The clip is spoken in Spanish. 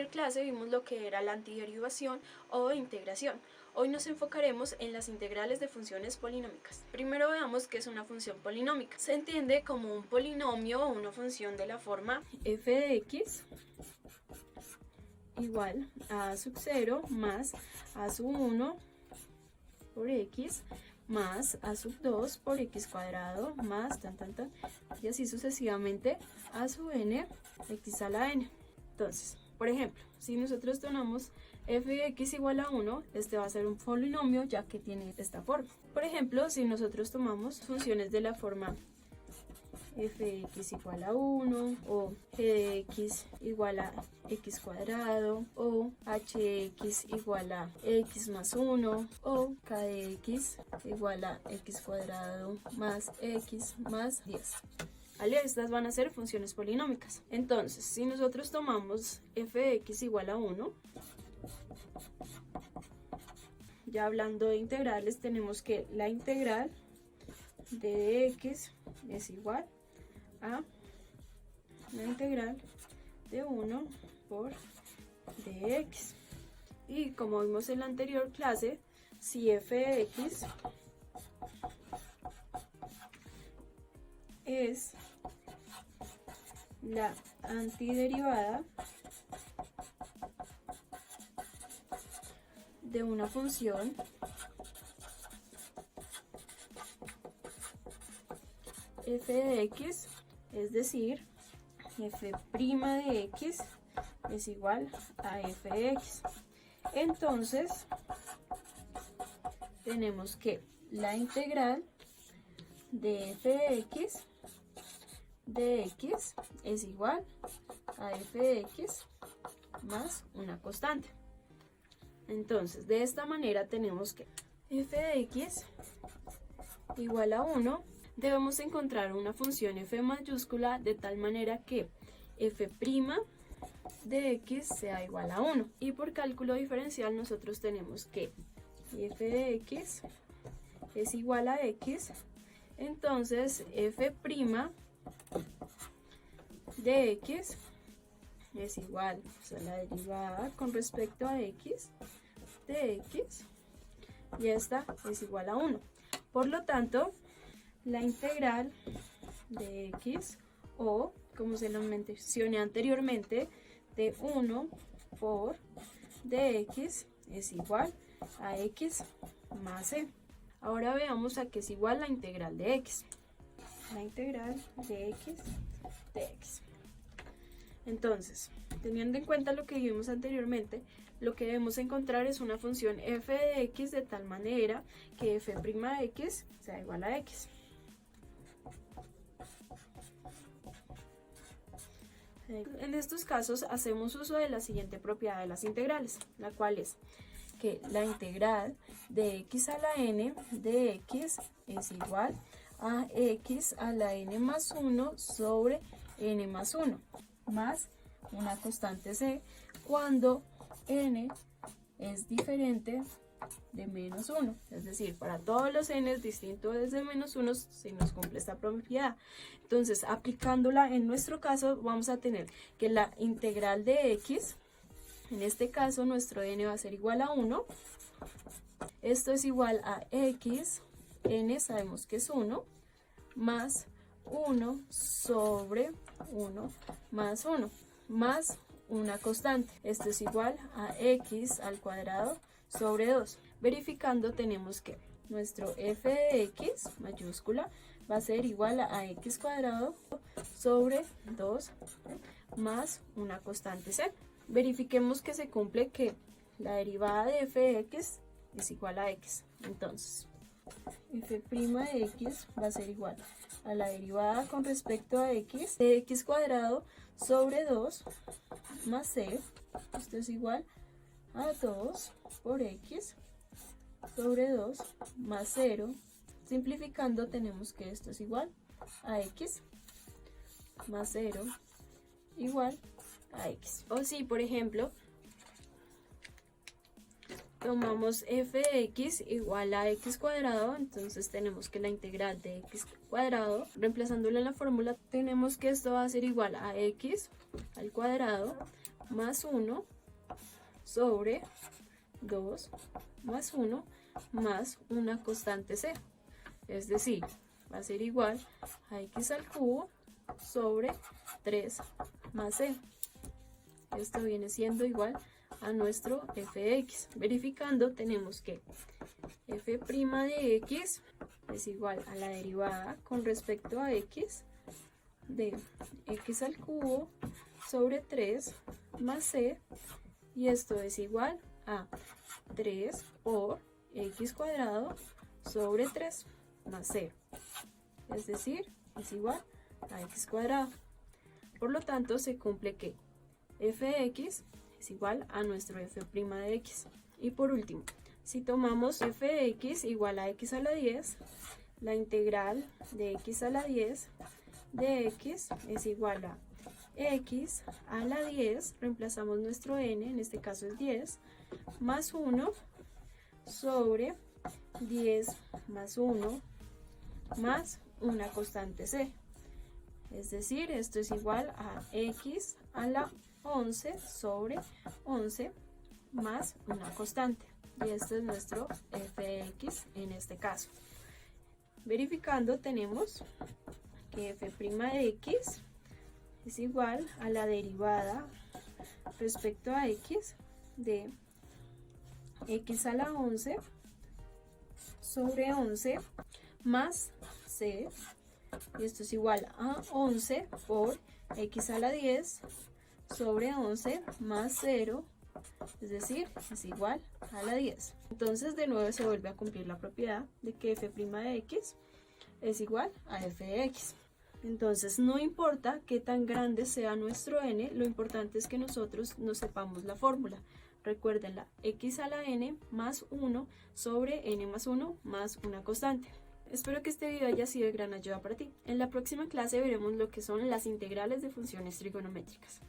anterior clase vimos lo que era la antiderivación o integración. Hoy nos enfocaremos en las integrales de funciones polinómicas. Primero veamos qué es una función polinómica. Se entiende como un polinomio o una función de la forma f de x igual a sub 0 más a sub 1 por x más a sub 2 por x cuadrado más y así sucesivamente a sub n x a la n. Entonces, por ejemplo, si nosotros tomamos f de x igual a 1, este va a ser un polinomio ya que tiene esta forma. Por ejemplo, si nosotros tomamos funciones de la forma f de x igual a 1 o g de x igual a x cuadrado o h de x igual a x más 1 o k de x igual a x cuadrado más x más 10. ¿Vale? Estas van a ser funciones polinómicas. Entonces, si nosotros tomamos f de x igual a 1, ya hablando de integrales, tenemos que la integral de x es igual a la integral de 1 por dx. Y como vimos en la anterior clase, si f de x es la antiderivada de una función f de x, es decir, f' de x es igual a f de x. Entonces, tenemos que la integral de f de x es igual a f de x más una constante. Entonces, de esta manera tenemos que f de x igual a 1. Debemos encontrar una función f mayúscula de tal manera que f' de x sea igual a 1. Y por cálculo diferencial nosotros tenemos que f de x es igual a x. Entonces f' de x es igual a la derivada con respecto a x de x y esta es igual a 1. Por lo tanto, la integral de x, o como se lo mencioné anteriormente, de 1 por dx es igual a x más c. Ahora veamos a qué es igual la integral de x. La integral de x de x. Entonces, teniendo en cuenta lo que vimos anteriormente, lo que debemos encontrar es una función f de x de tal manera que f' de x sea igual a x. En estos casos hacemos uso de la siguiente propiedad de las integrales, la cual es que la integral de x a la n de x es igual a x a la n más 1 sobre n más 1 más una constante c cuando n es diferente de menos 1, es decir, para todos los n distinto desde menos 1 se nos cumple esta propiedad. Entonces, aplicándola en nuestro caso, vamos a tener que la integral de x, en este caso nuestro n va a ser igual a 1, esto es igual a x, n sabemos que es 1, más 1 sobre 1 más 1, más una constante, esto es igual a x al cuadrado sobre 2. Verificando tenemos que nuestro f de x mayúscula va a ser igual a x cuadrado sobre 2 más una constante c. Verifiquemos que se cumple que la derivada de f de x es igual a x. Entonces, f' de x va a ser igual a la derivada con respecto a x de x cuadrado sobre 2 más c. Esto es igual a 2 por x sobre 2 más 0. Simplificando tenemos que esto es igual a x más 0 igual a x. O si, por ejemplo, tomamos f de x igual a x cuadrado, entonces tenemos que la integral de x cuadrado, reemplazándolo en la fórmula, tenemos que esto va a ser igual a x al cuadrado más 1 sobre 2 más 1 más una constante c. Es decir, va a ser igual a x al cubo sobre 3 más c. Esto viene siendo igual a nuestro f de x. Verificando, tenemos que f' de x es igual a la derivada con respecto a x de x al cubo sobre 3 más c, y esto es igual a 3 por x cuadrado sobre 3 más c, es decir, es igual a x cuadrado. Por lo tanto, se cumple que f de x es igual a nuestro f' de x. Y por último, si tomamos f de x igual a x a la 10, la integral de x a la 10 de x es igual a x a la 10, reemplazamos nuestro n, en este caso es 10, más 1 sobre 10 más 1 más una constante c. Es decir, esto es igual a x a la 11 sobre 11 más una constante. Y este es nuestro f de x en este caso. Verificando, tenemos que f' de x es igual a la derivada respecto a x de x a la 11 sobre 11 más c, y esto es igual a 11 por x a la 10 sobre 11 más 0, es decir, es igual a la 10. Entonces, de nuevo se vuelve a cumplir la propiedad de que f' de x es igual a f de x. Entonces, no importa qué tan grande sea nuestro n, lo importante es que nosotros nos sepamos la fórmula. Recuerden, la x a la n más 1 sobre n más 1 más una constante. Espero que este video haya sido de gran ayuda para ti. En la próxima clase veremos lo que son las integrales de funciones trigonométricas.